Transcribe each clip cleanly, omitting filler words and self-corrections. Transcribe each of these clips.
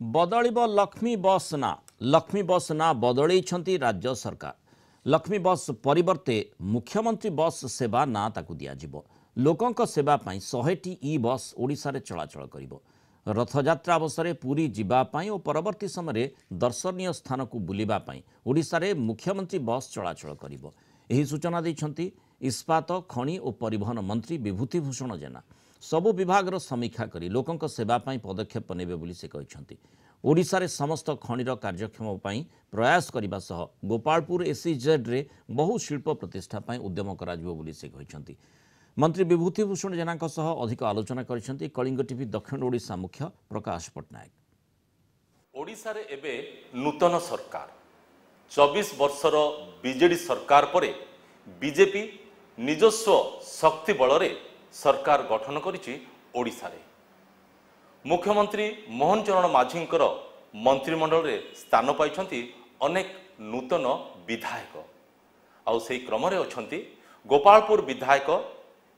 बदलिब लक्ष्मी बस ना लक्ष्मी बस ना बदलैछंती राज्य सरकार। लक्ष्मी बस परिवर्ते मुख्यमंत्री बस सेवा ना ताकू दियाजिबो। लोकंक सेवा पई 100टी ई बस ओडिशा रे चलाचल करिबो। रथयात्रा अवसर पुरी जीवा पई और परवर्ती समय दर्शनीय स्थान को बुलिबा पई ओडिशा रे मुख्यमंत्री बस चलाचल करिबो। एही सूचना दैछंती इस्पात खनि और परिवहन मंत्री विभूतिभूषण जेना। सबु विभाग समीक्षा करी लोकंक सेवा पई पदक्षेप नेबे बोली से कहछंती। ओडिशा रे समस्त खनिर कार्यक्षम पई प्रयास करिबा सह गोपालपुर एसईजेड रे बहु शिल्प प्रतिष्ठा पई उद्यम कराजिबो बोली से कहछंती। मंत्री विभूतिभूषण जेनाଙ୍କ सह अधिक आलोचना करिसंती कलिंग टीवी दक्षिण ओडिशा मुख्य प्रकाश पटनायक। ओडिशा रे एबे नूतन सरकार 24 वर्षर बीजेडी सरकार परे बीजेपी निजस्व शक्ति बल रे सरकार गठन करिछि। ओडिशा रे मुख्यमंत्री मोहन चरण माझींकर मंत्रिमंडल रे स्थान पाइछंती अनेक नूतन विधायक। आउ सेही क्रम रे अछंती गोपालपुर विधायक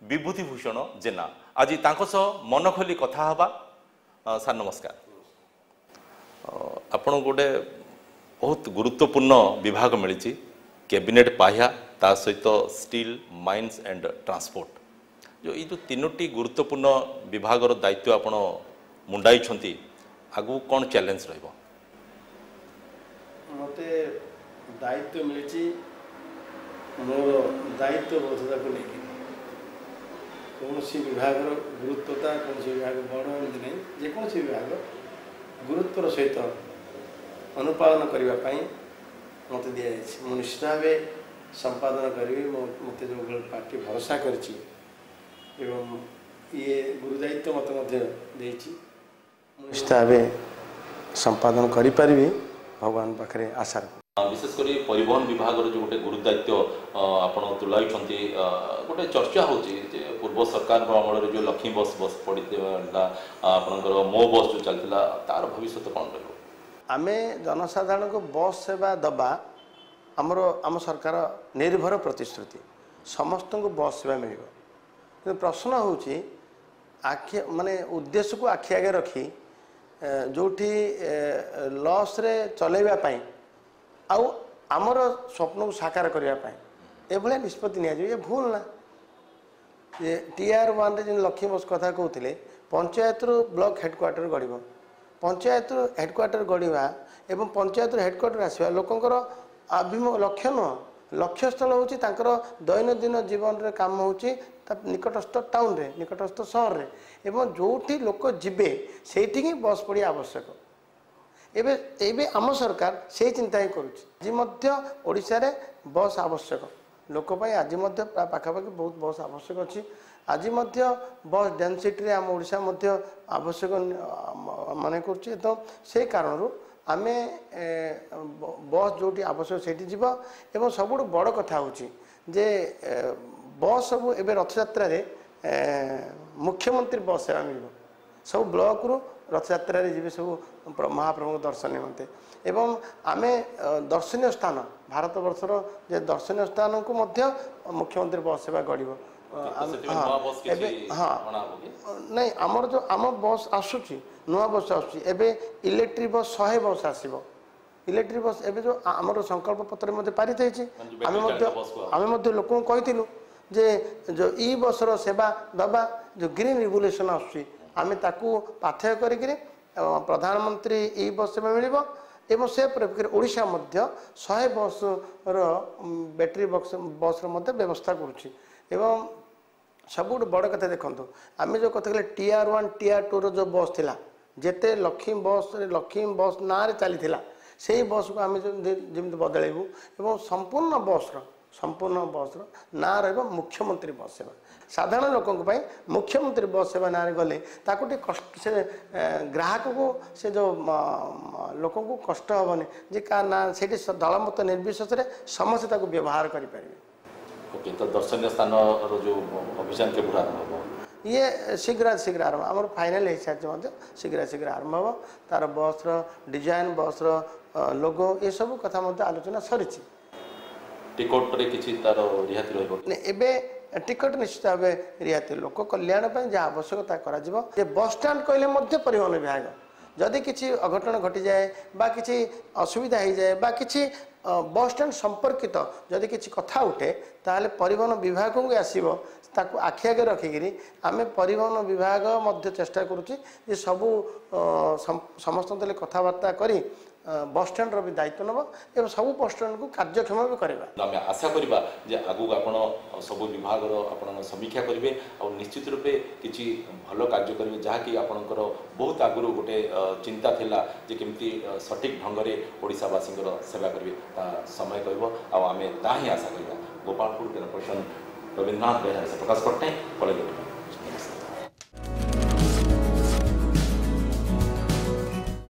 विभूतिभूषण जेना। आज तांको सह मन खोली कथा हबा। सर नमस्कार। आपण गोटे बहुत गुरुत्वपूर्ण विभाग मिली कैबिनेट पाह्या ता सहित स्टील माइंस एंड ट्रांसपोर्ट जो ये तीनोटी गुरुत्वपूर्ण विभाग दायित्व आपण मुंडाई आगु कौन चैलेंज रहिबो? मते दायित्व मिली मोर दायित्व बोधता को लेकिन कौन सी विभाग गुरुत्वता कौन सी विभाग बड़ नहीं जेको विभाग गुरुत्वर सहित अनुपालन करने मत दि जाए निश्चित भाव संपादन करी मत जो पार्टी भरोसा कर ये गुरुदायित्व मत निश्चित भाव संपादन करी भगवान पाखे आशा रख। विशेषकर परिवहन विभाग जो गोटे गुरुदायित्व आपण तुलाई गोटे चर्चा होची पूर्व सरकार अमल जो लक्ष्मी बस बस पड़ा आपणकर मो बस जो चलता तार भविष्य कौन रही? आमे जनसाधारण को बस सेवा दबा आम सरकार निर्भर प्रतिश्रुति समस्त को बस सेवा मिल। प्रश्न होची आखि माने उद्देश्य को आखि आगे रखी जोठी लॉस रे चलेबा पाई आउ आमर स्वप्न को साकार करने एभलिया निष्पत्ति नि भूल ना। ये TR1 रे लक्ष्मी बस कथा कहते पंचायत ब्लॉक हेडक्वार्टर गढ़ पंचायत हेडक्वार्टर गढ़ा एवं पंचायत हेडक्वार्टर आसवा लोकंर लक्ष्य नुह लक्ष्य स्थल होची दैनंदिन जीवन रे काम होची निकटस्थ टाउन रे निकटस्थ सहर रे एवं जोठी लोक जिबे सेठी ही बस पड़ी आवश्यक। एबे एबे आम सरकार से चिंता ही करुच्छा रे बस आवश्यक लोक आज पाखापाखि बहुत बस आवश्यक अच्छी आज बस डेनसीटी आम ओडिशा आवश्यक माने कर तो से कारण आम बस जो आवश्यक से एवं सब बड़ कथा होची जे बस सब एवं रथयात्रा मुख्यमंत्री बस सेवा मिल सब ब्लॉक रु रथयात्रा जी सब महाप्रभु दर्शन निमंते एवं आमे दर्शनीय स्थान भारत वर्षर जे दर्शनीय स्थान को मुख्यमंत्री बस सेवा गढ़। हाँ नहीं आमर जो आम बस आसूची नुआ बस आसूची एबे इलेक्ट्रिक बस 100 बस आसीबो। इलेक्ट्रिक बस एबे जो आमर संकल्प पत्र में पारित होईची आमे लोक कहिथिलु जे जो ई बसर सेवा दबा जो ग्रीन रेगुलेशन आसूची आमे ताकू पाथेय करिकरी प्रधानमंत्री ई बस सेवा मिलिबो एवं से प्रकार ओडिशा 100 बस बैटरी बस व्यवस्था करुच्ची। एवं सब बड़ कथा देखो आम जो कथा TR1 TR2 जो बस थिला जेते लक्ष्मी बस ना रे चली से बस को आम जमी बदलू एवं संपूर्ण बस ना रहा मुख्यमंत्री बस सेवा साधारण लोकों मुख्यमंत्री बस सेवा ना गले ताकू कष्ट से ग्राहक को से जो लोक को कष्ट हेनी जे का ना से दलमत निर्विशेष समस्ते व्यवहार करें। ओके तो दर्शनीय स्थान जो अभियान के आरंभ हो ये शीघ्र आरंभ आम फाइनाल हो सारी शीघ्र आरंभ हो तार बस डिजाइन बस लोगो ये सब कथा आलोचना सरी। टिकट रे किछि तार रिहाती रहबो एबे टिकट निश्चित भाव रिहाती लोक कल्याण जहाँ आवश्यकता बस स्टाण कहले परिवहन विभाग जदि किसी अघटन घटी जाए बा किसी असुविधा हो जाए बा किसी बस स्टैंड संपर्कित जदि किसी कथा उठे ताहले परिवहन विभाग को आसीबो ताकू आखि आगे रखिकी आम परिवहन विभाग मध्य चेष्टा करुच्ची जे सबू समस्त कथबार्ता करी बस स्टैंड भी दायित्व नब एवं सब बस स्टैंड को कार्यक्षम भी करवा आम आशा करवा जे आगु आपण सब विभाग आपण समीक्षा करेंगे और निश्चित रूपे किसी भल कार्य करेंगे जहाँकि आपणकर बहुत आगु गोटे चिंता थिला जे केमती सठिक ढंग से ओडिशावासी सेवा करेंगे समय कह आम ता ही आशा करवा। गोपालपुर जनप्रशन रवींद्रनाथ बेहरा से प्रकाश पट्टनायक कलेक्टर।